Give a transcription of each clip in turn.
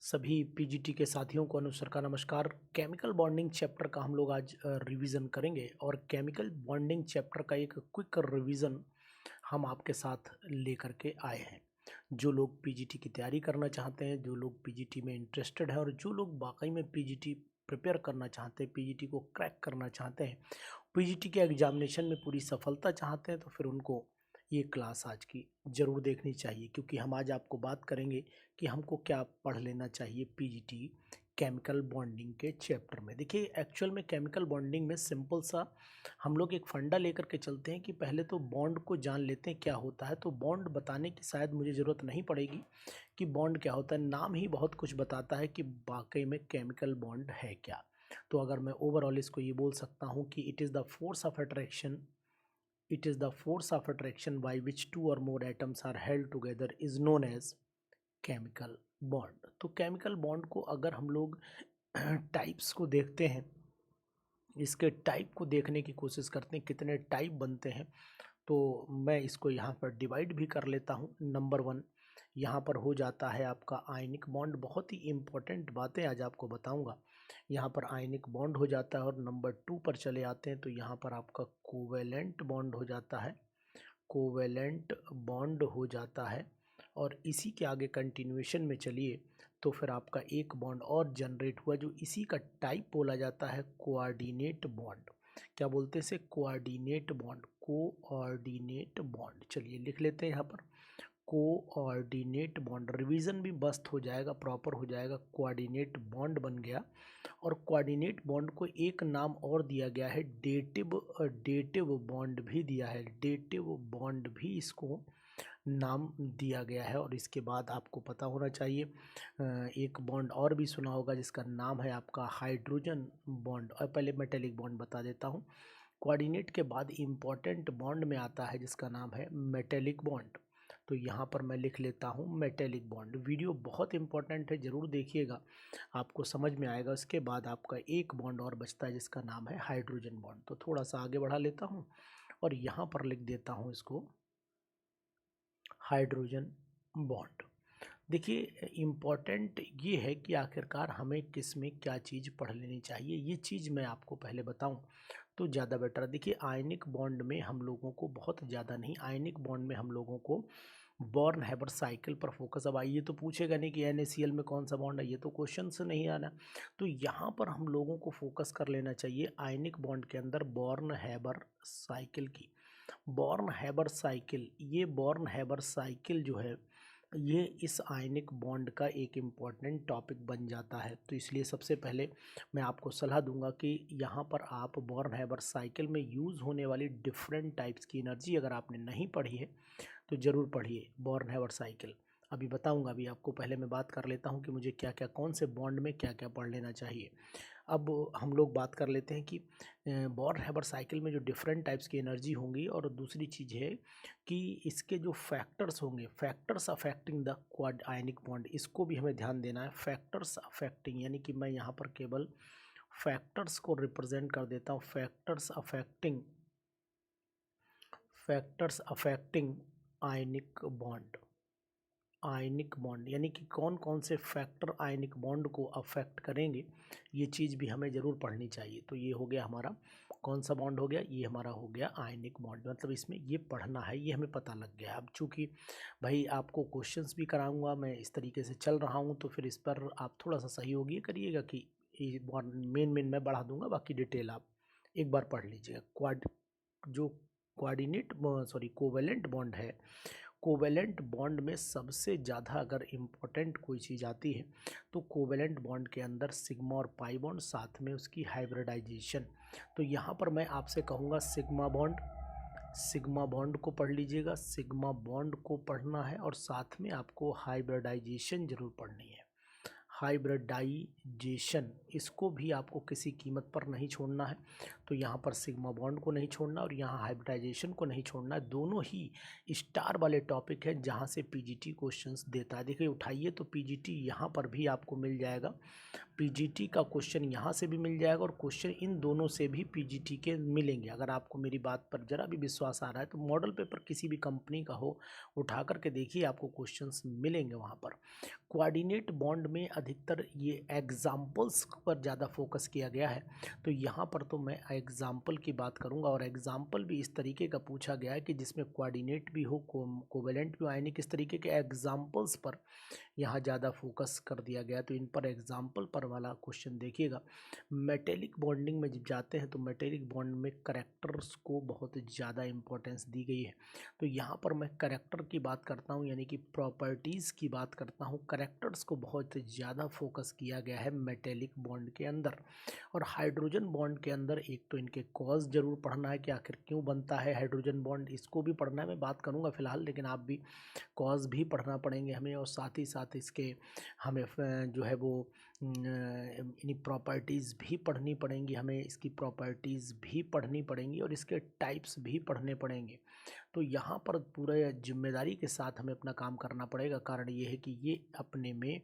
सभी पीजीटी के साथियों को अनुसर का नमस्कार। केमिकल बॉन्डिंग चैप्टर का हम लोग आज रिवीजन करेंगे और केमिकल बॉन्डिंग चैप्टर का एक क्विक रिवीजन हम आपके साथ लेकर के आए हैं। जो लोग पीजीटी की तैयारी करना चाहते हैं, जो लोग पीजीटी में इंटरेस्टेड हैं और जो लोग वाकई में पीजीटी प्रिपेयर करना चाहते हैं, पीजीटी को क्रैक करना चाहते हैं, पीजीटी के एग्जामिनेशन में पूरी सफलता चाहते हैं, तो फिर उनको ये क्लास आज की ज़रूर देखनी चाहिए। क्योंकि हम आज आपको बात करेंगे कि हमको क्या पढ़ लेना चाहिए पीजीटी केमिकल बॉन्डिंग के चैप्टर में। देखिए, एक्चुअल में केमिकल बॉन्डिंग में सिंपल सा हम लोग एक फंडा लेकर के चलते हैं कि पहले तो बॉन्ड को जान लेते हैं क्या होता है। तो बॉन्ड बताने की शायद मुझे ज़रूरत नहीं पड़ेगी कि बॉन्ड क्या होता है, नाम ही बहुत कुछ बताता है कि वाकई में केमिकल बॉन्ड है क्या। तो अगर मैं ओवरऑल इसको ये बोल सकता हूँ कि it is the force of attraction, it is the force of attraction by which two or more atoms are held together is known as chemical bond। तो chemical bond को अगर हम लोग टाइप्स को देखते हैं, इसके टाइप को देखने की कोशिश करते हैं कितने टाइप बनते हैं, तो मैं इसको यहाँ पर डिवाइड भी कर लेता हूँ। नंबर 1 यहाँ पर हो जाता है आपका आयनिक बॉन्ड। बहुत ही इम्पोर्टेंट बातें आज आपको बताऊँगा। यहाँ पर आयनिक बॉन्ड हो जाता है। और नंबर 2 पर चले आते हैं तो यहाँ पर आपका कोवेलेंट बॉन्ड हो जाता है, कोवेलेंट बॉन्ड हो जाता है। और इसी के आगे कंटिन्यूएशन में चलिए तो फिर आपका एक बॉन्ड और जनरेट हुआ जो इसी का टाइप बोला जाता है कोऑर्डिनेट बॉन्ड। क्या बोलते हैं इसे? Coordinate bond, coordinate bond. चलिए लिख लेते हैं यहाँ पर कोऑर्डिनेट बॉन्ड। रिवीजन भी मस्त हो जाएगा, प्रॉपर हो जाएगा। कोऑर्डिनेट बॉन्ड बन गया। और कोऑर्डिनेट बॉन्ड को एक नाम और दिया गया है, डेटिव बॉन्ड भी दिया है, डेटिव बॉन्ड भी इसको नाम दिया गया है। और इसके बाद आपको पता होना चाहिए एक बॉन्ड और भी सुना होगा जिसका नाम है आपका हाइड्रोजन बॉन्ड। और पहले मेटेलिक बॉन्ड बता देता हूँ। कोऑर्डिनेट के बाद इम्पॉर्टेंट बॉन्ड में आता है जिसका नाम है मेटेलिक बॉन्ड। तो यहाँ पर मैं लिख लेता हूँ मेटेलिक बॉन्ड। वीडियो बहुत इंपॉर्टेंट है, ज़रूर देखिएगा, आपको समझ में आएगा। उसके बाद आपका एक बॉन्ड और बचता है जिसका नाम है हाइड्रोजन बॉन्ड। तो थोड़ा सा आगे बढ़ा लेता हूँ और यहाँ पर लिख देता हूँ इसको हाइड्रोजन बॉन्ड। देखिए, इम्पॉर्टेंट ये है कि आखिरकार हमें किस में क्या चीज़ पढ़ लेनी चाहिए। ये चीज़ मैं आपको पहले बताऊं तो ज़्यादा बेटर है। देखिए, आयनिक बॉन्ड में हम लोगों को बहुत ज़्यादा नहीं, आयनिक बॉन्ड में हम लोगों को बॉर्न हैबर साइकिल पर फोकस। अब आइए तो पूछेगा नहीं कि NaCl में कौन सा बॉन्ड है, ये तो क्वेश्चन से नहीं आना। तो यहाँ पर हम लोगों को फोकस कर लेना चाहिए आयनिक बॉन्ड के अंदर बॉर्न हैबर साइकिल की। बॉर्न हैबर साइकिल, ये बॉर्न हैबर साइकिल जो है ये इस आयनिक बॉन्ड का एक इम्पॉर्टेंट टॉपिक बन जाता है। तो इसलिए सबसे पहले मैं आपको सलाह दूंगा कि यहाँ पर आप बॉर्न हैबर साइकिल में यूज़ होने वाली डिफरेंट टाइप्स की एनर्जी अगर आपने नहीं पढ़ी है तो ज़रूर पढ़िए बॉर्न हैबर साइकिल। अभी बताऊंगा, अभी आपको पहले मैं बात कर लेता हूँ कि मुझे क्या क्या, कौन से बॉन्ड में क्या क्या पढ़ लेना चाहिए। अब हम लोग बात कर लेते हैं कि बॉर्न हैबर साइकिल में जो डिफरेंट टाइप्स की एनर्जी होंगी। और दूसरी चीज़ है कि इसके जो फैक्टर्स होंगे, factors affecting the quad ionic bond, इसको भी हमें ध्यान देना है। फैक्टर्स अफेक्टिंग, यानी कि मैं यहाँ पर केवल फैक्टर्स को रिप्रेजेंट कर देता हूँ। Factors affecting ionic bond, ionic bond यानी कि कौन कौन से फैक्टर आयनिक बॉन्ड को अफेक्ट करेंगे, ये चीज़ भी हमें ज़रूर पढ़नी चाहिए। तो ये हो गया हमारा कौन सा बॉन्ड हो गया, ये हमारा हो गया आयनिक बॉन्ड। मतलब इसमें ये पढ़ना है, ये हमें पता लग गया। अब चूँकि भाई आपको क्वेश्चंस भी कराऊंगा, मैं इस तरीके से चल रहा हूँ, तो फिर इस पर आप थोड़ा सा सहयोगी करिएगा कि ये मेन मैं बढ़ा दूंगा, बाकी डिटेल आप एक बार पढ़ लीजिएगा। जो कोवेलेंट बॉन्ड है, कोवेलेंट बॉन्ड में सबसे ज़्यादा अगर इम्पोर्टेंट कोई चीज़ आती है तो कोवेलेंट बॉन्ड के अंदर सिग्मा और पाई बॉन्ड, साथ में उसकी हाइब्रिडाइजेशन। तो यहाँ पर मैं आपसे कहूँगा सिग्मा बॉन्ड को पढ़ लीजिएगा, सिग्मा बॉन्ड को पढ़ना है। और साथ में आपको हाइब्रिडाइजेशन जरूर पढ़नी है, हाइब्रिडाइजेशन, इसको भी आपको किसी कीमत पर नहीं छोड़ना है। तो यहाँ पर सिग्मा बॉन्ड को नहीं छोड़ना और यहाँ हाइब्रिडाइजेशन को नहीं छोड़ना। दोनों ही स्टार वाले टॉपिक है जहाँ से पीजीटी क्वेश्चंस देता है। देखिए उठाइए तो पीजीटी यहाँ पर भी आपको मिल जाएगा, पीजीटी का क्वेश्चन यहाँ से भी मिल जाएगा और क्वेश्चन इन दोनों से भी पीजीटी के मिलेंगे। अगर आपको मेरी बात पर ज़रा भी विश्वास आ रहा है तो मॉडल पेपर किसी भी कंपनी का हो उठा करके देखिए, आपको क्वेश्चंस मिलेंगे वहाँ पर। कोऑर्डिनेट बॉन्ड में अधिकतर ये एग्जाम्पल्स पर ज़्यादा फोकस किया गया है, तो यहाँ पर तो मैं एग्जाम्पल की बात करूँगा और एग्जाम्पल भी इस तरीके का पूछा गया है कि जिसमें कोऑर्डिनेट भी हो, कोवेलेंट भी हो, यानी किस तरीके के एग्जाम्पल्स पर यहाँ ज़्यादा फोकस कर दिया गया। तो इन पर एग्जाम्पल पर वाला क्वेश्चन देखिएगा। मेटेलिक बॉन्डिंग में जब जाते हैं तो मेटेलिक बॉन्ड में करेक्टर्स को बहुत ज़्यादा इंपॉर्टेंस दी गई है। तो यहाँ पर मैं करेक्टर की बात करता हूँ, यानी कि प्रॉपर्टीज़ की बात करता हूँ। करेक्टर्स को बहुत ज़्यादा फोकस किया गया है मेटेलिक बॉन्ड के अंदर। और हाइड्रोजन बॉन्ड के अंदर एक तो इनके कॉज ज़रूर पढ़ना है कि आखिर क्यों बनता है हाइड्रोजन बॉन्ड, इसको भी पढ़ना है, मैं बात करूँगा फ़िलहाल, लेकिन आप भी कॉज भी पढ़ना पड़ेंगे हमें, और साथ ही साथ इसके हमें जो है वो इन्हीं प्रॉपर्टीज़ भी पढ़नी पड़ेंगी हमें, इसकी प्रॉपर्टीज़ भी पढ़नी पड़ेंगी और इसके टाइप्स भी पढ़ने पड़ेंगे। तो यहाँ पर पूरे जिम्मेदारी के साथ हमें अपना काम करना पड़ेगा। कारण ये है कि ये अपने में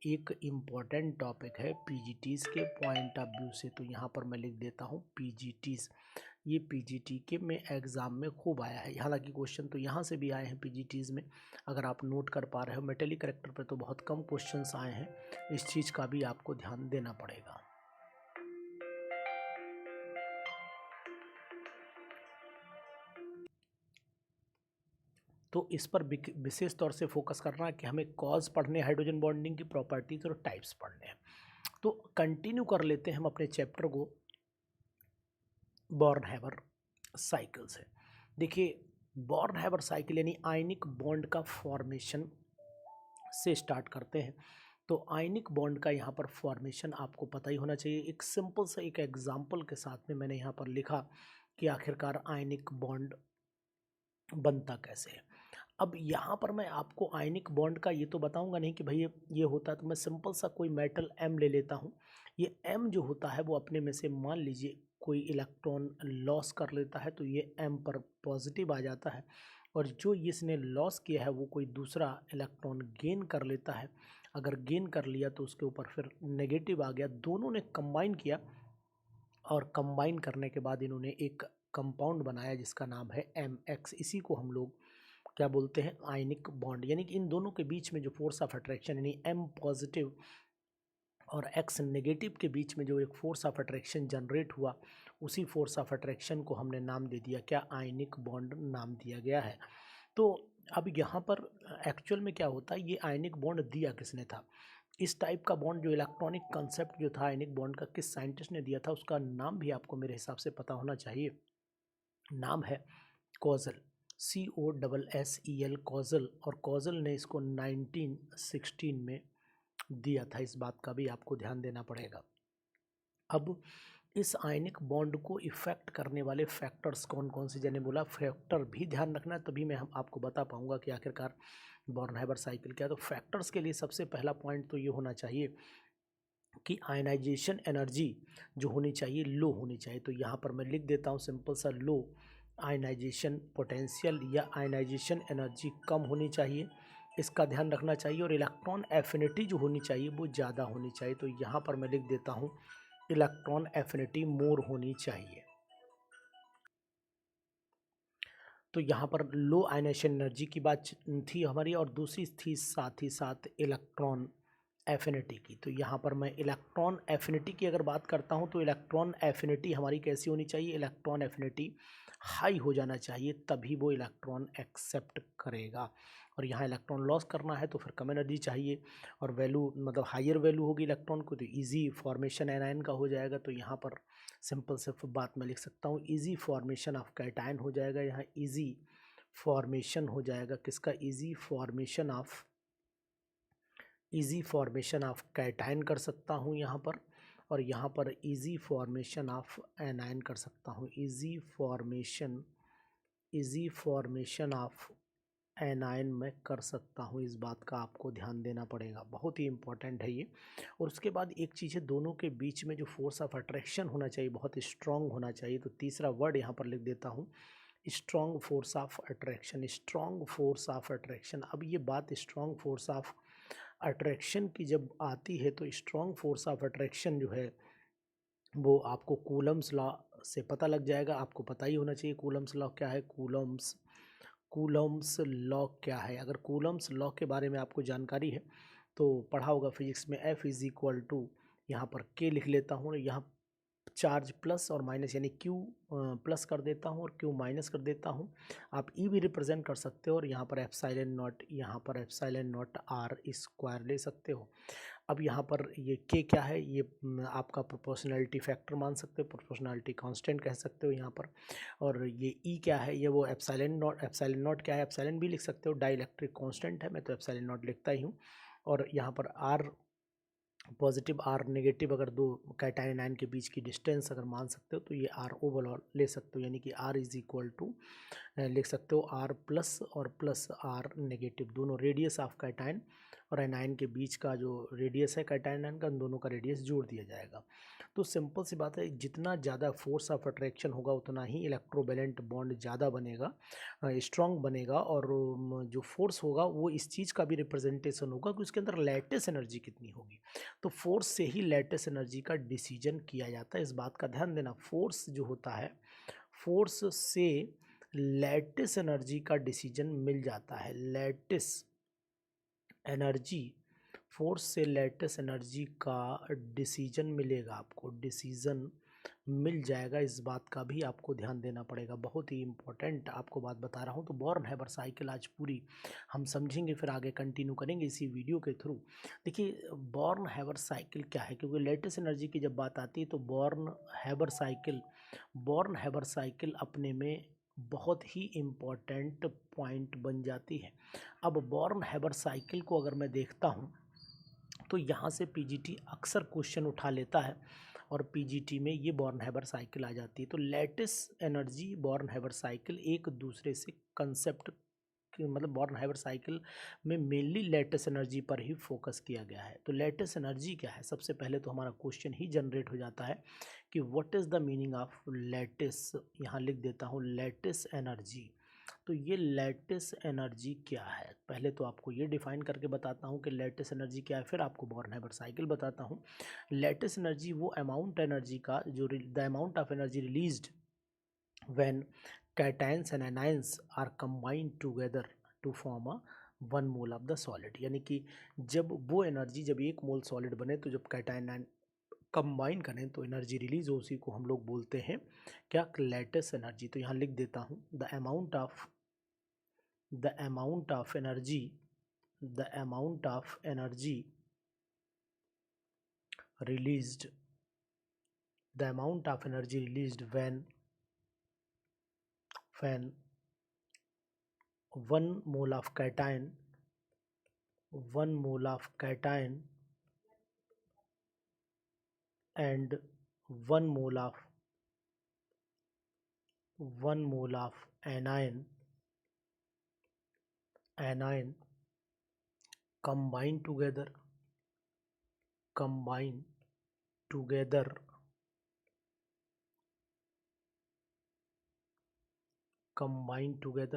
एक इम्पॉर्टेंट टॉपिक है पीजीटीज़ के पॉइंट ऑफ व्यू से। तो यहाँ पर मैं लिख देता हूँ पीजीटीज़। ये पीजीटी के में एग्ज़ाम में खूब आया है, हालांकि क्वेश्चन तो यहाँ से भी आए हैं पीजीटीज़ में, अगर आप नोट कर पा रहे हो। मेटेलिक करेक्टर पे तो बहुत कम क्वेश्चंस आए हैं, इस चीज़ का भी आपको ध्यान देना पड़ेगा। तो इस पर विशेष तौर से फोकस करना है कि हमें कॉज पढ़ने, हाइड्रोजन बॉन्डिंग की प्रॉपर्टीज और टाइप्स पढ़ने हैं। तो कंटिन्यू कर लेते हैं हम अपने चैप्टर को बॉर्न-हैबर साइकिल से। देखिए बॉर्न-हैबर साइकिल यानी आयनिक बॉन्ड का फॉर्मेशन से स्टार्ट करते हैं। तो आयनिक बॉन्ड का यहाँ पर फॉर्मेशन आपको पता ही होना चाहिए। एक सिंपल सा एक एग्जांपल के साथ में मैंने यहाँ पर लिखा कि आखिरकार आयनिक बॉन्ड बनता कैसे है। अब यहाँ पर मैं आपको आयनिक बॉन्ड का ये तो बताऊंगा नहीं कि भाई ये होता है, तो मैं सिंपल सा कोई मेटल M ले लेता हूँ। ये M जो होता है वो अपने में से मान लीजिए कोई इलेक्ट्रॉन लॉस कर लेता है, तो ये M पर पॉजिटिव आ जाता है, और जो इसने लॉस किया है वो कोई दूसरा इलेक्ट्रॉन गेन कर लेता है। अगर गेन कर लिया तो उसके ऊपर फिर नेगेटिव आ गया। दोनों ने कंबाइन किया और कंबाइन करने के बाद इन्होंने एक कंपाउंड बनाया जिसका नाम है MX। इसी को हम लोग क्या बोलते हैं, आयनिक बॉन्ड। यानी कि इन दोनों के बीच में जो फोर्स ऑफ अट्रैक्शन यानी M पॉजिटिव और X नेगेटिव के बीच में जो एक फोर्स ऑफ अट्रैक्शन जनरेट हुआ, उसी फोर्स ऑफ अट्रैक्शन को हमने नाम दे दिया क्या, आयनिक बॉन्ड नाम दिया गया है। तो अब यहाँ पर एक्चुअल में क्या होता है, ये आयनिक बॉन्ड दिया किसने था। इस टाइप का बॉन्ड जो इलेक्ट्रॉनिक कंसेप्ट जो था आयनिक बॉन्ड का, किस साइंटिस्ट ने दिया था, उसका नाम भी आपको मेरे हिसाब से पता होना चाहिए। नाम है कॉजल, COSSEL कॉजल, और कॉजल ने इसको 1916 में दिया था। इस बात का भी आपको ध्यान देना पड़ेगा। अब इस आयनिक बॉन्ड को इफेक्ट करने वाले फैक्टर्स कौन कौन से, जैसे बोला फैक्टर भी ध्यान रखना है, तभी मैं आपको बता पाऊंगा कि आखिरकार बॉर्न-हैबर साइकिल क्या है। तो फैक्टर्स के लिए सबसे पहला पॉइंट तो ये होना चाहिए कि आयनाइजेशन एनर्जी जो होनी चाहिए लो होनी चाहिए। तो यहाँ पर मैं लिख देता हूँ सिंपल सा, लो आयनाइजेशन पोटेंशियल या आयनाइजेशन एनर्जी कम होनी चाहिए, इसका ध्यान रखना चाहिए। और इलेक्ट्रॉन एफिनिटी जो होनी चाहिए वो ज़्यादा होनी चाहिए। तो यहाँ पर मैं लिख देता हूँ इलेक्ट्रॉन एफिनिटी मोर होनी चाहिए। तो यहाँ पर लो आयनाइजेशन एनर्जी की बात थी हमारी, और दूसरी थी साथ ही साथ इलेक्ट्रॉन एफिनिटी की। तो यहाँ पर मैं इलेक्ट्रॉन एफिनिटी की अगर बात करता हूँ तो इलेक्ट्रॉन एफिनिटी हमारी कैसी होनी चाहिए, इलेक्ट्रॉन एफिनिटी हाई हो जाना चाहिए, तभी वो इलेक्ट्रॉन एक्सेप्ट करेगा। और यहाँ इलेक्ट्रॉन लॉस करना है तो फिर कम एनर्जी चाहिए, और वैल्यू मतलब हायर वैल्यू होगी इलेक्ट्रॉन को तो इजी फॉर्मेशन एनायन का हो जाएगा। तो यहाँ पर सिंपल सिर्फ बात मैं लिख सकता हूँ इजी फॉर्मेशन ऑफ कैटायन हो जाएगा। यहाँ इजी फॉर्मेशन हो जाएगा किसका, इजी फॉर्मेशन ऑफ कैटायन कर सकता हूँ यहाँ पर, और यहाँ पर इजी फॉर्मेशन ऑफ एनायन कर सकता हूँ, इजी फॉर्मेशन ऑफ एनायन मैं कर सकता हूँ, इस बात का आपको ध्यान देना पड़ेगा, बहुत ही इंपॉर्टेंट है ये। और उसके बाद एक चीज़ है, दोनों के बीच में जो फोर्स ऑफ अट्रैक्शन होना चाहिए बहुत स्ट्रांग होना चाहिए। तो तीसरा वर्ड यहाँ पर लिख देता हूँ, strong force of attraction, strong force of attraction. अब ये बात स्ट्रांग फोर्स ऑफ अट्रैक्शन की जब आती है तो स्ट्रांग फोर्स ऑफ अट्रैक्शन जो है वो आपको कूलम्स लॉ से पता लग जाएगा। आपको पता ही होना चाहिए कूलम्स लॉ क्या है, कूलम्स लॉ क्या है। अगर कूलम्स लॉ के बारे में आपको जानकारी है तो पढ़ा होगा फिजिक्स में, F इज़ इक्वल टू, यहाँ पर K लिख लेता हूँ, यहाँ चार्ज प्लस और माइनस यानी Q प्लस कर देता हूँ और Q माइनस कर देता हूँ। आप E भी रिप्रेजेंट कर सकते हो और यहाँ पर एप्सिलॉन नॉट, यहाँ पर एप्सिलॉन नॉट R स्क्वायर ले सकते हो। अब यहाँ पर ये K क्या है, ये आपका प्रोपोर्शनैलिटी फैक्टर मान सकते हो, प्रोपोर्शनैलिटी कांस्टेंट कह सकते हो यहाँ पर। और ये E क्या है, ये वो एप्सिलॉन नॉट क्या है, एप्सिलॉन भी लिख सकते हो, डाइलेक्ट्रिक कांस्टेंट है, मैं तो एप्सिलॉन नॉट लिखता ही हूँ। और यहाँ पर R पॉजिटिव आर नेगेटिव, अगर दो कैटायन आयन के बीच की डिस्टेंस अगर मान सकते हो तो ये आर ओवरऑल ले सकते हो, यानी कि आर इज इक्वल टू लिख सकते हो आर प्लस और प्लस आर नेगेटिव, दोनों रेडियस ऑफ कैटायन और एनायन के बीच का जो रेडियस है कैटायन आयन का, उन दोनों का रेडियस जोड़ दिया जाएगा। तो सिंपल सी बात है, जितना ज़्यादा फोर्स ऑफ अट्रैक्शन होगा उतना ही इलेक्ट्रोवैलेंट बॉन्ड ज़्यादा बनेगा, स्ट्रॉन्ग बनेगा। और जो फोर्स होगा वो इस चीज़ का भी रिप्रेजेंटेशन होगा कि उसके अंदर लैटिस एनर्जी कितनी होगी। तो फोर्स से ही लैटिस एनर्जी का डिसीजन किया जाता है, इस बात का ध्यान देना। फोर्स जो होता है, फोर्स से लैटिस एनर्जी का डिसीजन मिल जाता है। लैटिस एनर्जी, फोर्स से लैटिस एनर्जी का डिसीजन मिलेगा आपको, डिसीजन मिल जाएगा, इस बात का भी आपको ध्यान देना पड़ेगा। बहुत ही इंपॉर्टेंट आपको बात बता रहा हूँ। तो बॉर्न हैबर साइकिल आज पूरी हम समझेंगे, फिर आगे कंटिन्यू करेंगे इसी वीडियो के थ्रू। देखिए बॉर्न हैबर साइकिल क्या है, क्योंकि लेटेस्ट एनर्जी की जब बात आती है तो बॉर्न हैबर साइकिल अपने में बहुत ही इम्पॉर्टेंट पॉइंट बन जाती है। अब बॉर्न हैबर साइकिल को अगर मैं देखता हूँ तो यहाँ से पीजीटी अक्सर क्वेश्चन उठा लेता है और पीजीटी में ये बॉर्न हैबर साइकिल आ जाती है। तो latest energy, born Haber cycle एक दूसरे से कंसेप्ट, मतलब बॉर्न हैबर साइकिल में मेनली लेटेस्ट एनर्जी पर ही फोकस किया गया है। तो लेटेस्ट एनर्जी क्या है, सबसे पहले तो हमारा क्वेश्चन ही जनरेट हो जाता है कि what is the meaning of latest. यहाँ लिख देता हूँ लेटेस्ट एनर्जी। तो ये लैटिस एनर्जी क्या है, पहले तो आपको ये डिफाइन करके बताता हूँ कि लैटिस एनर्जी क्या है, फिर आपको बॉर्न हैबर साइकिल बताता हूँ। लैटिस एनर्जी वो अमाउंट एनर्जी का जो the amount of energy released when cations and anions are combined together to form a 1 mole of the solid, यानी कि जब वो एनर्जी, जब एक मोल सॉलिड बने तो जब कैटायन आयन कंबाइन करें तो एनर्जी रिलीज हो, उसी को हम लोग बोलते हैं क्या, लैटिस एनर्जी। तो यहाँ लिख देता हूँ the amount of energy the amount of energy released the amount of energy released when 1 mole of cation 1 mole of cation and 1 mole of 1 mole of anion combine together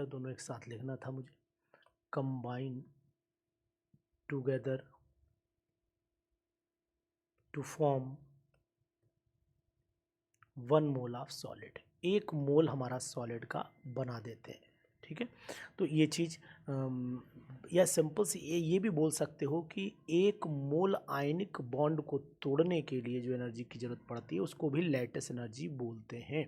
दोनों एक साथ लिखना था मुझे, combine together to form 1 mole of solid, 1 मोल हमारा solid का बना देते हैं। ठीक है, तो ये चीज़ या सिंपल सी ये भी बोल सकते हो कि 1 मोल आयनिक बॉन्ड को तोड़ने के लिए जो एनर्जी की ज़रूरत पड़ती है उसको भी लैटिस एनर्जी बोलते हैं।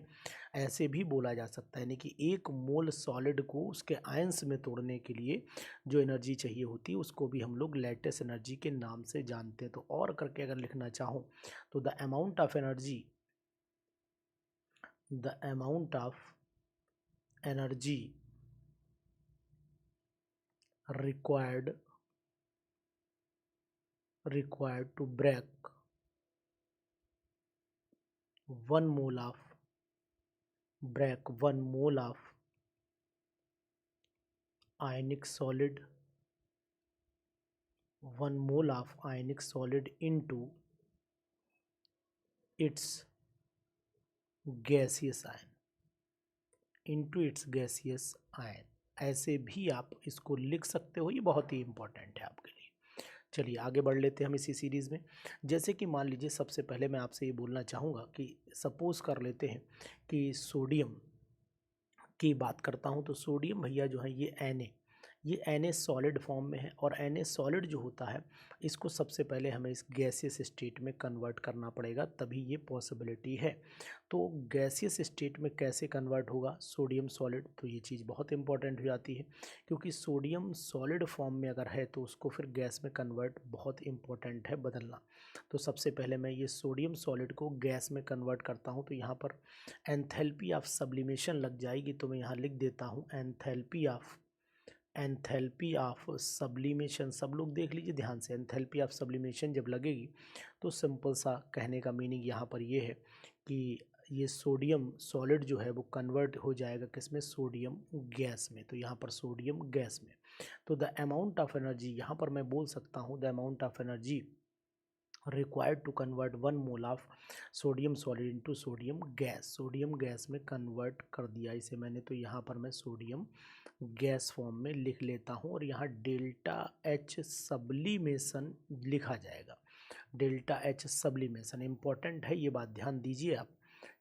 ऐसे भी बोला जा सकता है, यानी कि 1 मोल सॉलिड को उसके आयंस में तोड़ने के लिए जो एनर्जी चाहिए होती है उसको भी हम लोग लैटिस एनर्जी के नाम से जानते हैं। तो और करके अगर लिखना चाहूँ तो the amount of energy required to break 1 mole of 1 mole of ionic solid, 1 mole of ionic solid into its gaseous ion, ऐसे भी आप इसको लिख सकते हो। ये बहुत ही इंपॉर्टेंट है आपके लिए। चलिए आगे बढ़ लेते हैं हम इसी सीरीज़ में। जैसे कि मान लीजिए सबसे पहले मैं आपसे ये बोलना चाहूँगा कि सपोज़ कर लेते हैं कि सोडियम की बात करता हूँ, तो सोडियम भैया जो है ये Na सॉलिड फॉर्म में है, और Na सॉलिड जो होता है इसको सबसे पहले हमें इस गैसियस स्टेट में कन्वर्ट करना पड़ेगा, तभी ये पॉसिबिलिटी है। तो गैसियस स्टेट में कैसे कन्वर्ट होगा सोडियम सॉलिड, तो ये चीज़ बहुत इंपॉर्टेंट हो जाती है, क्योंकि सोडियम सॉलिड फॉर्म में अगर है तो उसको फिर गैस में कन्वर्ट बहुत इंपॉर्टेंट है बदलना। तो सबसे पहले मैं ये सोडियम सॉलिड को गैस में कन्वर्ट करता हूँ, तो यहाँ पर एंथैल्पी ऑफ सब्लिमेशन लग जाएगी, तो मैं यहाँ लिख देता हूँ एंथैल्पी ऑफ सब्लिमेशन। सब लोग देख लीजिए ध्यान से, एंथैल्पी ऑफ सब्लिमेशन जब लगेगी तो सिंपल सा कहने का मीनिंग यहाँ पर ये है कि ये सोडियम सॉलिड जो है वो कन्वर्ट हो जाएगा किसमें, सोडियम गैस में। तो यहाँ पर सोडियम गैस में, तो द अमाउंट ऑफ एनर्जी यहाँ पर मैं बोल सकता हूँ, the amount of energy required to convert 1 mole of sodium solid into sodium gas में कन्वर्ट कर दिया इसे मैंने, तो यहाँ पर मैं सोडियम गैस फॉर्म में लिख लेता हूँ, और यहाँ डेल्टा एच सब्लिमेशन लिखा जाएगा। डेल्टा एच सब्लिमेशन इंपॉर्टेंट है, ये बात ध्यान दीजिए आप।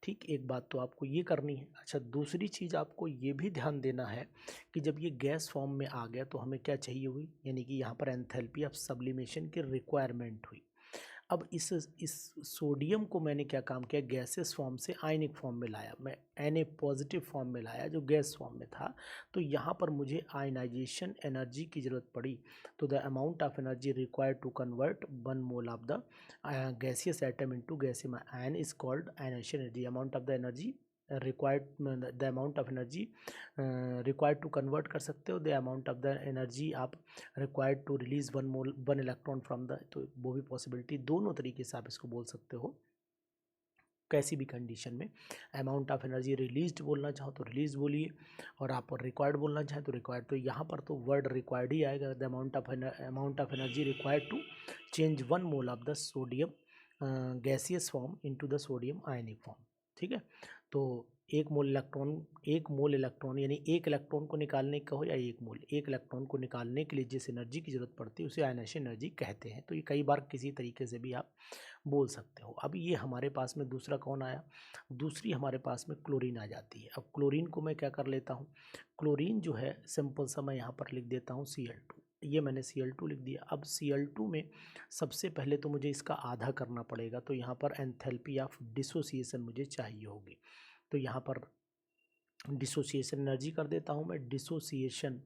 ठीक, एक बात तो आपको ये करनी है। अच्छा, दूसरी चीज़ आपको ये भी ध्यान देना है कि जब ये गैस फॉर्म में आ गया तो हमें क्या चाहिए हुई, यानी कि यहाँ पर एंथैल्पी ऑफ सब्लिमेशन की रिक्वायरमेंट हुई। अब इस सोडियम को मैंने क्या काम किया, गैसेस फॉर्म से आयनिक फॉर्म में लाया, मैं Na पॉजिटिव फॉर्म में लाया जो गैस फॉर्म में था। तो यहाँ पर मुझे आयनाइजेशन एनर्जी की ज़रूरत पड़ी, तो the amount of energy required to convert 1 mole of the gaseous atom into gaseous ion is called ionization energy. Amount of the energy the amount of energy required to convert कर सकते हो, the amount of the energy आप required to release 1 electron from the, तो वो भी possibility, दोनों तरीके से आप इसको बोल सकते हो कैसी भी कंडीशन में। अमाउंट ऑफ एनर्जी रिलीज्ड बोलना चाहो तो रिलीज बोलिए, और आप रिक्वायर्ड बोलना चाहें तो रिक्वायर्ड। तो यहाँ पर तो वर्ड रिक्वायर्ड ही आएगा, the amount of energy required to change 1 mole of the sodium gaseous form into the sodium ionic form. ठीक है, तो एक मोल इलेक्ट्रॉन यानी एक इलेक्ट्रॉन को निकालने का हो या एक इलेक्ट्रॉन को निकालने के लिए जिस एनर्जी की जरूरत पड़ती है उसे आयनेशन एनर्जी कहते हैं। तो ये कई बार किसी तरीके से भी आप बोल सकते हो। अब ये हमारे पास में दूसरा कौन आया, दूसरी हमारे पास में क्लोरीन आ जाती है। अब क्लोरीन को मैं क्या कर लेता हूँ, क्लोरीन जो है सिंपल सा मैं यहाँ पर लिख देता हूँ Cl2, ये मैंने Cl2 लिख दिया। अब Cl2 में सबसे पहले तो मुझे इसका आधा करना पड़ेगा, तो यहाँ पर एंथैल्पी ऑफ डिसोसिएशन मुझे चाहिए होगी, तो यहाँ पर डिसोसिएशन एनर्जी कर देता हूँ मैं, डिसोसिएशन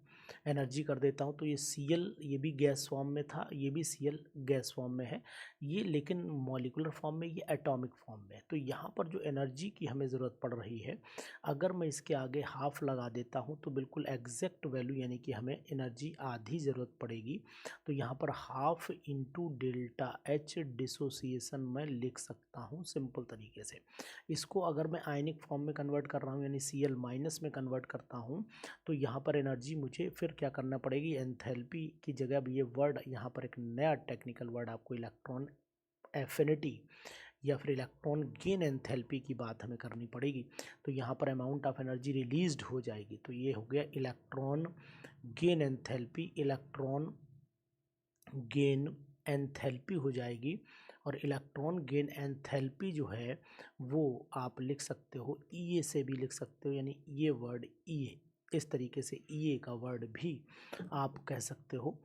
एनर्जी कर देता हूँ। तो ये Cl ये भी गैस फॉर्म में था, ये भी Cl गैस फॉर्म में है, ये लेकिन मॉलिकुलर फॉर्म में, ये एटॉमिक फॉर्म में है। तो यहाँ पर जो एनर्जी की हमें ज़रूरत पड़ रही है, अगर मैं इसके आगे हाफ लगा देता हूँ तो बिल्कुल एग्जैक्ट वैल्यू, यानी कि हमें एनर्जी आधी ज़रूरत पड़ेगी। तो यहाँ पर half into delta H dissociation मैं लिख सकता हूँ सिंपल तरीके से। इसको अगर मैं आयनिक फॉर्म में कन्वर्ट कर रहा हूँ यानी Cl माइनस में कन्वर्ट करता हूँ, तो यहाँ पर एनर्जी मुझे फिर क्या करना पड़ेगी, एंथैल्पी की जगह अब ये वर्ड, यहाँ पर एक नया टेक्निकल वर्ड आपको इलेक्ट्रॉन एफिनिटी या फिर इलेक्ट्रॉन गेन एंथैल्पी की बात हमें करनी पड़ेगी। तो यहाँ पर अमाउंट ऑफ एनर्जी रिलीज्ड हो जाएगी, तो ये हो गया electron gain enthalpy, electron gain enthalpy हो जाएगी। और इलेक्ट्रॉन गेन एंथैल्पी जो है वो आप लिख सकते हो ई से भी लिख सकते हो, यानी ये वर्ड ई, इस तरीके से ई का वर्ड भी आप कह सकते हो।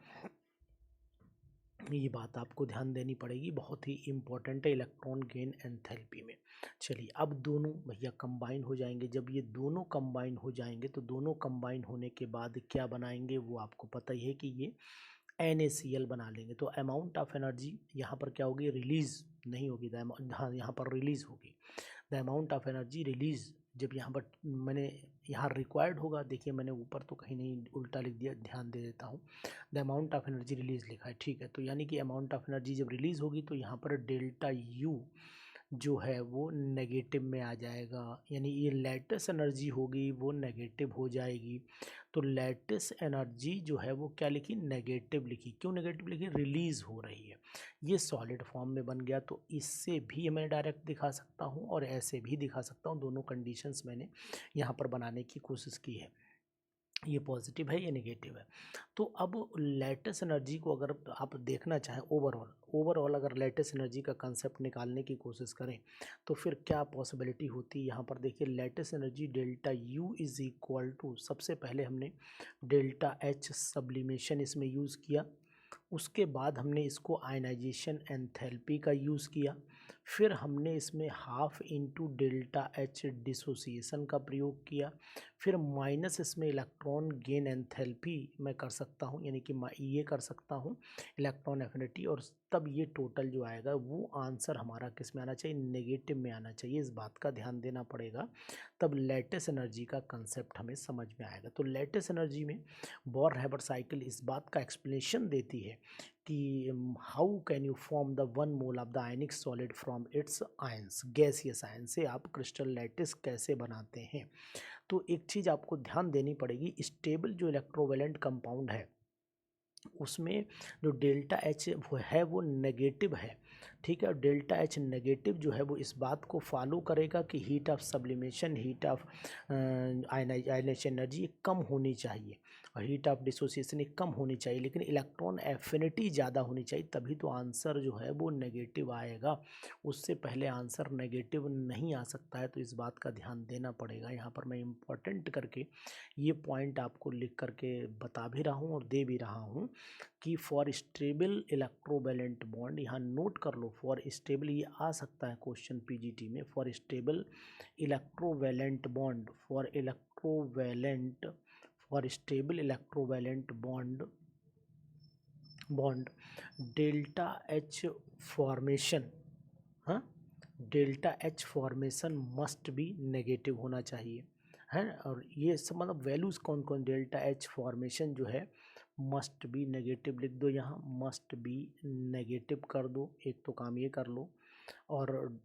ये बात आपको ध्यान देनी पड़ेगी, बहुत ही इम्पोर्टेंट है इलेक्ट्रॉन गेन एंथैल्पी में। चलिए अब दोनों भैया कंबाइन हो जाएंगे, जब ये दोनों कंबाइन हो जाएंगे तो दोनों कंबाइन होने के बाद क्या बनाएंगे वो आपको पता ही है कि ये NaCl बना लेंगे। तो अमाउंट ऑफ एनर्जी यहाँ पर क्या होगी, रिलीज नहीं होगी, हाँ यहाँ पर रिलीज होगी। The amount of energy release, जब यहाँ पर मैंने यहाँ रिक्वायर्ड होगा, देखिए मैंने ऊपर तो कहीं नहीं उल्टा लिख दिया, ध्यान दे देता हूँ, the amount of energy release लिखा है। ठीक है, तो यानी कि अमाउंट ऑफ एनर्जी जब रिलीज होगी तो यहाँ पर डेल्टा यू जो है वो नेगेटिव में आ जाएगा, यानी ये लैटिस एनर्जी होगी वो नेगेटिव हो जाएगी। तो लैटिस एनर्जी जो है वो क्या लिखी, नेगेटिव लिखी। क्यों नेगेटिव लिखी, रिलीज हो रही है। ये सॉलिड फॉर्म में बन गया, तो इससे भी मैं डायरेक्ट दिखा सकता हूँ और ऐसे भी दिखा सकता हूँ। दोनों कंडीशंस मैंने यहाँ पर बनाने की कोशिश की है। ये पॉजिटिव है, ये नेगेटिव है। तो अब लैटिस एनर्जी को अगर आप देखना चाहें ओवरऑल अगर लैटिस एनर्जी का कंसेप्ट निकालने की कोशिश करें तो फिर क्या पॉसिबिलिटी होती है। यहाँ पर देखिए lattice energy delta U is equal to, सबसे पहले हमने डेल्टा एच सब्लिमेशन इसमें यूज़ किया, उसके बाद हमने इसको आयनाइजेशन एंथैल्पी का यूज़ किया, फिर हमने इसमें half into delta H dissociation का प्रयोग किया, फिर माइनस इसमें इलेक्ट्रॉन गेन एंथैल्पी मैं कर सकता हूँ, यानी कि ये कर सकता हूँ इलेक्ट्रॉन एफिनिटी, और तब ये टोटल जो आएगा वो आंसर हमारा किस में आना चाहिए, नेगेटिव में आना चाहिए। इस बात का ध्यान देना पड़ेगा, तब लैटिस एनर्जी का कंसेप्ट हमें समझ में आएगा। तो लैटिस एनर्जी में बोर्न-हाइमर साइकिल इस बात का एक्सप्लेनेशन देती है कि how can you form the one mole of the ionic solid from its ions, gaseous ion से आप क्रिस्टल लैटिस कैसे बनाते हैं। तो एक चीज़ आपको ध्यान देनी पड़ेगी, स्टेबल जो इलेक्ट्रोवेलेंट कंपाउंड है उसमें जो डेल्टा एच है वो नेगेटिव है, ठीक है। और डेल्टा एच नेगेटिव जो है वो इस बात को फॉलो करेगा कि heat of sublimation, heat of ionization energy कम होनी चाहिए और हीट ऑफ डिसोसिएशन कम होनी चाहिए, लेकिन इलेक्ट्रॉन एफिनिटी ज़्यादा होनी चाहिए, तभी तो आंसर जो है वो नेगेटिव आएगा। उससे पहले आंसर नेगेटिव नहीं आ सकता है, तो इस बात का ध्यान देना पड़ेगा। यहाँ पर मैं इम्पोर्टेंट करके ये पॉइंट आपको लिख करके बता भी रहा हूँ और दे भी रहा हूँ कि फॉर स्टेबल इलेक्ट्रोवैलेंट बॉन्ड, यहाँ नोट कर लो फॉर स्टेबल, ये आ सकता है क्वेश्चन पीजीटी में, for stable electrovalent bond, for stable electrovalent bond delta H formation, हाँ, delta H formation must be negative होना चाहिए, है। और ये सब मतलब वैल्यूज़ कौन कौन, डेल्टा एच फॉर्मेशन जो है मस्ट बी नेगेटिव लिख दो, यहाँ मस्ट बी नेगेटिव कर दो, एक तो काम ये कर लो। और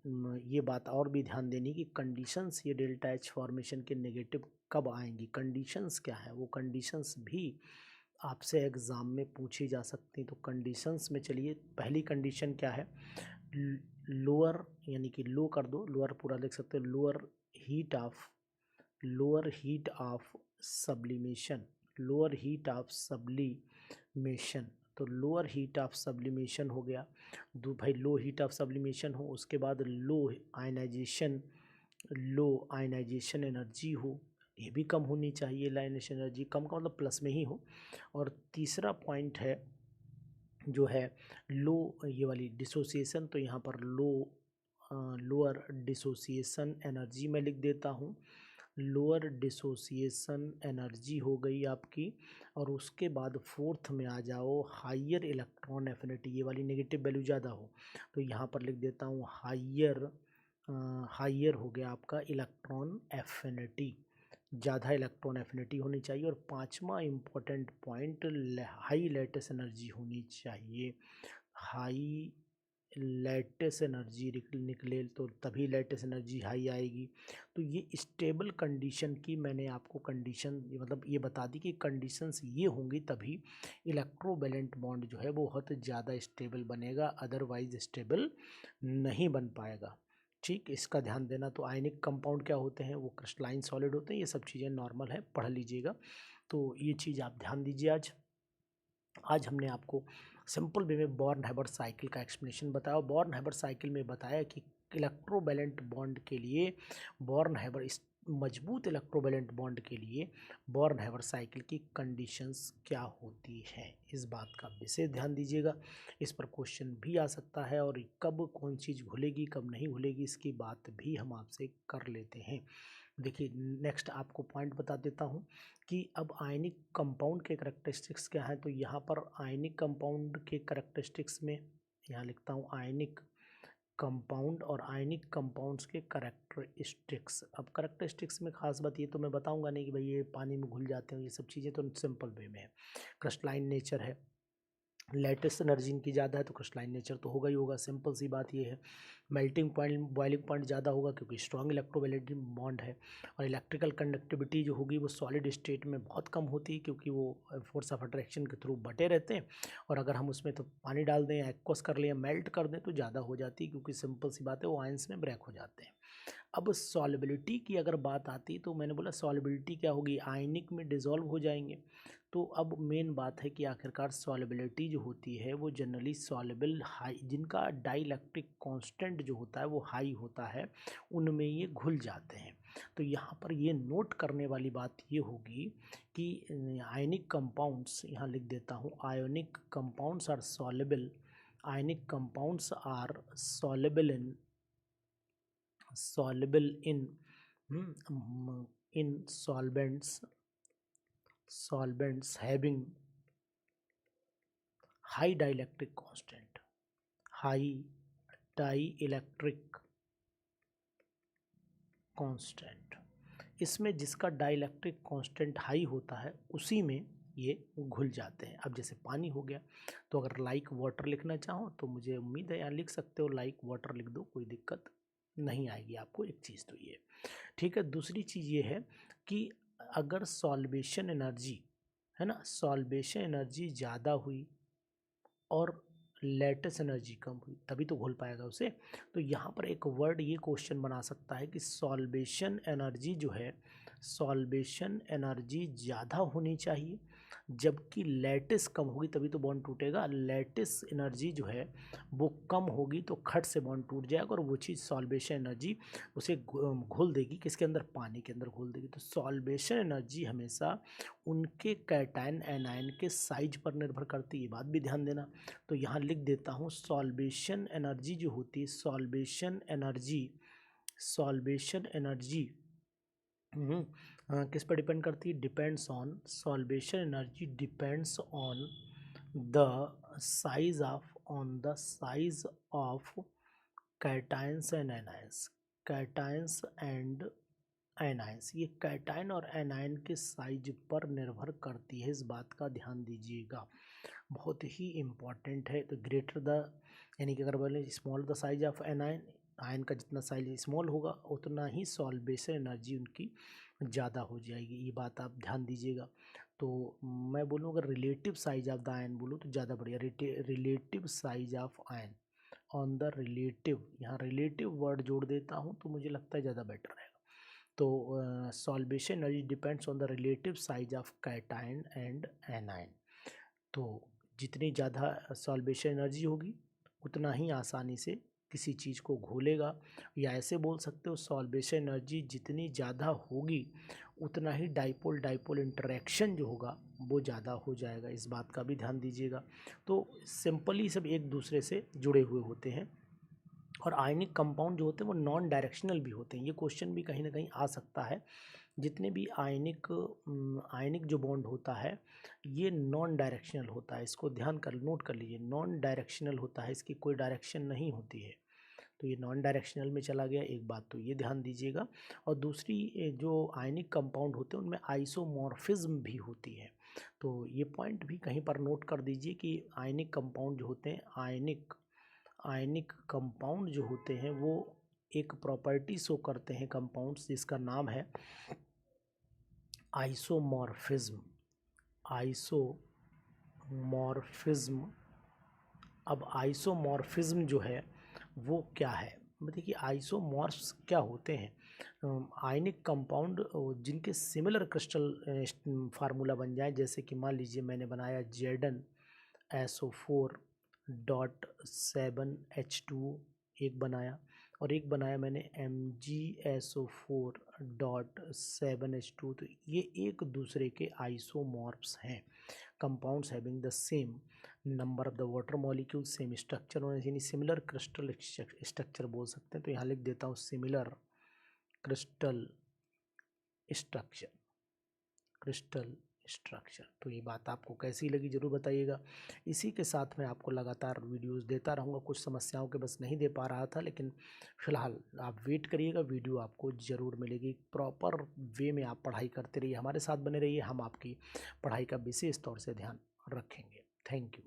ये बात और भी ध्यान देनी कि कंडीशंस ये डेल्टा एच फॉर्मेशन के नेगेटिव कब आएंगी, कंडीशंस क्या है, वो कंडीशंस भी आपसे एग्ज़ाम में पूछी जा सकती। तो कंडीशंस में चलिए, पहली कंडीशन क्या है, लोअर, यानी कि लो कर दो, लोअर पूरा लिख सकते हो, lower heat of sublimation, lower heat of sublimation. तो लोअर हीट ऑफ सब्लिमेशन हो गया, दो भाई लो हीट ऑफ सब्लिमेशन हो, उसके बाद लो आयनाइजेशन एनर्जी हो, ये भी कम होनी चाहिए, आयनाइजेशन एनर्जी कम का मतलब प्लस में ही हो। और तीसरा पॉइंट है जो है लो, ये वाली डिसोसिएशन, तो यहाँ पर लोअर डिसोसिएशन एनर्जी मैं लिख देता हूँ, लोअर डिसोसिएशन एनर्जी हो गई आपकी। और उसके बाद फोर्थ में आ जाओ, हाइयर इलेक्ट्रॉन एफिनिटी, ये वाली नेगेटिव वैल्यू ज़्यादा हो, तो यहाँ पर लिख देता हूँ हाइयर हो गया आपका इलेक्ट्रॉन एफिनिटी, ज़्यादा इलेक्ट्रॉन एफिनिटी होनी चाहिए। और पांचवा important point, high lattice energy होनी चाहिए, हाई लैटिस एनर्जी निकले तो तभी लैटिस एनर्जी हाई आएगी। तो ये स्टेबल कंडीशन की मैंने आपको कंडीशन मतलब ये बता दी कि कंडीशंस ये होंगी तभी इलेक्ट्रोवैलेंट बॉन्ड जो है वो बहुत ज़्यादा स्टेबल बनेगा, अदरवाइज स्टेबल नहीं बन पाएगा। ठीक, इसका ध्यान देना। तो आयनिक कंपाउंड क्या होते हैं, वो क्रिस्टलाइन सॉलिड होते हैं, ये सब चीज़ें नॉर्मल है, पढ़ लीजिएगा। तो ये चीज़ आप ध्यान दीजिए। आज हमने आपको सिंपल वे में बोर्न-हाइमर साइकिल का एक्सप्लेनेशन बताया। बोर्न-हाइमर साइकिल में बताया कि इलेक्ट्रोवैलेंट बॉन्ड के लिए बोर्न-हाइमर, इस मजबूत इलेक्ट्रोवैलेंट बॉन्ड के लिए बोर्न-हाइमर साइकिल की कंडीशंस क्या होती हैं, इस बात का विशेष ध्यान दीजिएगा। इस पर क्वेश्चन भी आ सकता है और कब कौन चीज़ घुलेगी कब नहीं घुलेगी इसकी बात भी हम आपसे कर लेते हैं। देखिए नेक्स्ट आपको पॉइंट बता देता हूँ कि अब आयनिक कंपाउंड के करैक्टरिस्टिक्स क्या है। तो यहाँ पर आयनिक कंपाउंड के करैक्टरिस्टिक्स में यहाँ लिखता हूँ आयनिक कंपाउंड और आयनिक कंपाउंड्स के करैक्टरिस्टिक्स। अब करैक्टरिस्टिक्स में खास बात ये तो मैं बताऊँगा नहीं कि भाई ये पानी में घुल जाते हैं, ये सब चीज़ें तो सिंपल वे में है, क्रिस्टलाइन नेचर है, लेटेस्ट एनर्जी इनकी ज़्यादा है तो क्रिस्टलाइन नेचर तो होगा ही होगा, सिंपल सी बात ये है। मेल्टिंग पॉइंट बॉइलिंग पॉइंट ज़्यादा होगा क्योंकि स्ट्रॉन्ग इलेक्ट्रोवैलेंट बॉन्ड है। और इलेक्ट्रिकल कंडक्टिविटी जो होगी वो सॉलिड स्टेट में बहुत कम होती है क्योंकि वो फोर्स ऑफ अट्रैक्शन के थ्रू बटे रहते हैं। और अगर हम उसमें तो पानी डाल दें, एक्वस कर लें, मेल्ट कर दें तो ज़्यादा हो जाती है क्योंकि सिंपल सी बात है वो आयंस में ब्रेक हो जाते हैं। अब सॉलिबिलिटी की अगर बात आती तो मैंने बोला सॉलिबिलिटी क्या होगी, आयनिक में डिज़ोल्व हो जाएंगे। तो अब मेन बात है कि आखिरकार सॉलिबिलिटी जो होती है वो जनरली सॉलिबल हाई, जिनका डाइलेक्ट्रिक कांस्टेंट जो होता है वो हाई होता है, उनमें ये घुल जाते हैं। तो यहाँ पर ये नोट करने वाली बात ये होगी कि आयनिक कंपाउंड्स, यहाँ लिख देता हूँ, ionic compounds are soluble, ionic compounds are soluble in solvents having high dielectric constant, high dielectric constant। इसमें जिसका डाइलेक्ट्रिक कांस्टेंट हाई होता है उसी में ये घुल जाते हैं। अब जैसे पानी हो गया, तो अगर लाइक वाटर लिखना चाहो तो मुझे उम्मीद है यहाँ लिख सकते हो, लाइक वाटर लिख दो, कोई दिक्कत नहीं आएगी आपको। एक चीज़ तो ये ठीक है। दूसरी चीज़ ये है कि अगर सॉल्वेशन एनर्जी है ना, सॉल्वेशन एनर्जी ज़्यादा हुई और लेटेस्ट एनर्जी कम हुई तभी तो घुल पाएगा उसे। तो यहाँ पर एक वर्ड ये क्वेश्चन बना सकता है कि सॉल्वेशन एनर्जी जो है, सॉल्वेशन एनर्जी ज़्यादा होनी चाहिए जबकि लेटिस कम होगी तभी तो बॉन्ड टूटेगा। लेटिस एनर्जी जो है वो कम होगी तो खट से बॉन्ड टूट जाएगा और वो चीज़ सॉल्वेशन एनर्जी उसे घोल देगी, किसके अंदर, पानी के अंदर घोल देगी। तो सॉल्वेशन एनर्जी हमेशा उनके कैटायन एनायन के साइज पर निर्भर करती है, ये बात भी ध्यान देना। तो यहाँ लिख देता हूँ, सॉल्वेशन एनर्जी जो होती है, सॉल्वेशन एनर्जी किस पर डिपेंड करती है, depends on, solvation energy depends on the size of cations and anions, cations and anions. ये कैटायन और एनायन के साइज पर निर्भर करती है, इस बात का ध्यान दीजिएगा, बहुत ही इम्पॉर्टेंट है। तो ग्रेटर द, यानी कि अगर बोले small the size of anion, ion का जितना साइज स्मॉल होगा उतना ही सॉल्वेशन एनर्जी उनकी ज़्यादा हो जाएगी, ये बात आप ध्यान दीजिएगा। तो मैं बोलूँ अगर relative size of the ion बोलूँ तो ज़्यादा बढ़िया, relative size of ion on the relative, यहाँ रिलेटिव वर्ड जोड़ देता हूँ तो मुझे लगता है ज़्यादा बेटर रहेगा। तो solvation energy depends on the relative size of cation and anion. तो जितनी ज़्यादा सॉल्वेशन एनर्जी होगी उतना ही आसानी से किसी चीज़ को घोलेगा, या ऐसे बोल सकते हो सॉल्वेशन एनर्जी जितनी ज़्यादा होगी उतना ही डाइपोल डाइपोल इंटरेक्शन जो होगा वो ज़्यादा हो जाएगा, इस बात का भी ध्यान दीजिएगा। तो सिंपली सब एक दूसरे से जुड़े हुए होते हैं। और आयनिक कंपाउंड जो होते हैं वो नॉन डायरेक्शनल भी होते हैं, ये क्वेश्चन भी कहीं ना कहीं आ सकता है। जितने भी आयनिक जो बॉन्ड होता है ये नॉन डायरेक्शनल होता है, इसको ध्यान कर नोट कर लीजिए, नॉन डायरेक्शनल होता है, इसकी कोई डायरेक्शन नहीं होती है। तो ये नॉन डायरेक्शनल में चला गया, एक बात तो ये ध्यान दीजिएगा। और दूसरी जो आयनिक कंपाउंड होते हैं उनमें आइसोमॉर्फिज्म भी होती है, तो ये पॉइंट भी कहीं पर नोट कर दीजिए कि आयनिक कंपाउंड जो होते हैं, आयनिक कंपाउंड जो होते हैं वो एक प्रॉपर्टी शो करते हैं कंपाउंड्स जिसका नाम है आइसोमॉर्फिज्म। आइसोमॉर्फिज्म, अब आइसोमॉर्फिज्म जो है वो क्या है, देखिए आइसोमॉर्फ्स क्या होते हैं, आयनिक कंपाउंड जिनके सिमिलर क्रिस्टल फार्मूला बन जाए, जैसे कि मान लीजिए मैंने बनाया ZnSO4.7H2 एक बनाया, और एक बनाया मैंने MgSO4.7H2, तो ये एक दूसरे के आइसोमॉर्फ्स हैं, compounds having the same number of the water molecule, same structure होने, यानी सिमिलर क्रिस्टल स्ट्रक्चर बोल सकते हैं। तो यहाँ लिख देता हूँ सिमिलर क्रिस्टल स्ट्रक्चर। तो ये बात आपको कैसी लगी ज़रूर बताइएगा। इसी के साथ मैं आपको लगातार वीडियोस देता रहूँगा, कुछ समस्याओं के बस नहीं दे पा रहा था, लेकिन फ़िलहाल आप वेट करिएगा, वीडियो आपको ज़रूर मिलेगी। प्रॉपर वे में आप पढ़ाई करते रहिए, हमारे साथ बने रहिए, हम आपकी पढ़ाई का विशेष तौर से ध्यान रखेंगे। Thank you.